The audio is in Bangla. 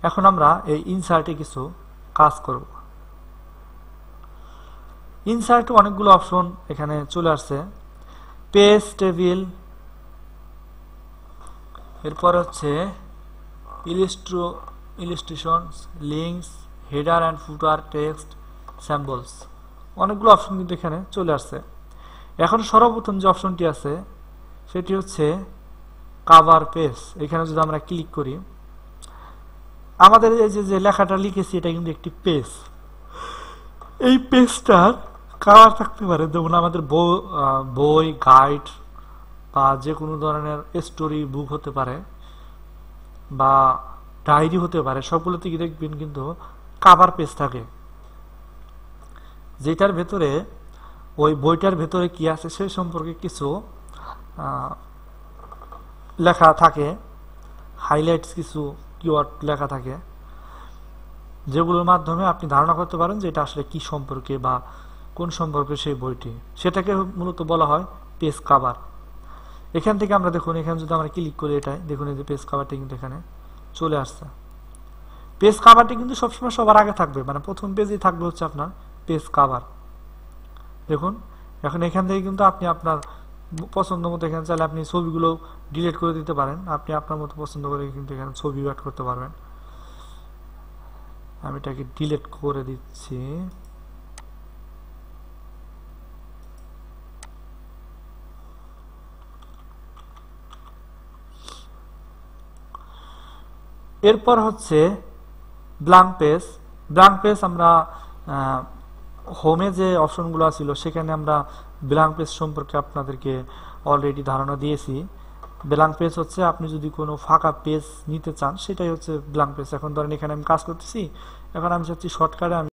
এখন আমরা এই ইনসার্টে কিছু কাজ করব। ইনসার্টে অনেকগুলো অপশন এখানে চলে আসছে, পেজ, টেবিল, এরপর হচ্ছে illustrations, links, header and footer, text, samples, অনেকগুলো অপশন কিন্তু এখানে চলে আসছে। এখন সর্বপ্রথম যে অপশনটি আছে সেটি হচ্ছে কভার পেজ। এখানে যদি আমরা ক্লিক করি, আমাদের এই যে লেখাটা লিখেছি এটা কিন্তু একটি পেজ। এই পেজটার কাভার থাকতে পারে, যেমন আমাদের বই, গাইড বা যে কোনো ধরনের স্টোরি বুক হতে পারে বা ডায়েরি হতে পারে, সবগুলোতে কি দেখবেন কিন্তু কাভার পেজ থাকে, যেটার ভেতরে ওই বইটার ভেতরে কি আছে সেই সম্পর্কে কিছু লেখা থাকে, হাইলাইটস কিছু কিওয়ার্ড লেখা থাকে, যেগুলোর মাধ্যমে আপনি ধারণা করতে পারেন যে এটা আসলে কি সম্পর্কে বা কোন সম্পর্কে সেই বইটি, সেটাকে মূলত বলা হয় পেজ কাভার। এখান থেকে আমরা দেখুন, এখানে যদি আমরা ক্লিক করি, এটাই দেখুন এই যে পেজ কাভারটি কিন্তু এখানে চলে আসছে। পেজ কাভারটি কিন্তু সবসময় সবার আগে থাকবে, মানে প্রথম পেজেই থাকবে হচ্ছে আপনার পেজ কাভার। দেখুন এখন এখান থেকে কিন্তু আপনি আপনার পছন্দ মতো, এখানে চাইলে আপনি ছবিগুলো ডিলিট করে দিতে পারেন, আপনি আপনার মতো পছন্দ করে কিন্তু এখানে ছবি অ্যাড করতে পারবেন। আমি এটাকে ডিলিট করে দিচ্ছি। এরপর হচ্ছে ব্ল্যাঙ্ক পেজ। ব্ল্যাঙ্ক পেজ আমরা হোমে যে অপশনগুলো ছিল সেখানে আমরা ব্ল্যাঙ্ক পেজ সম্পর্কে আপনাদেরকে অলরেডি ধারণা দিয়েছি। ব্ল্যাঙ্ক পেজ হচ্ছে আপনি যদি কোনো ফাঁকা পেজ নিতে চান সেটাই হচ্ছে ব্ল্যাঙ্ক পেজ। এখন ধরেন এখানে আমি কাজ করতেছি, এখন আমি চাচ্ছি শর্টকাটে আমি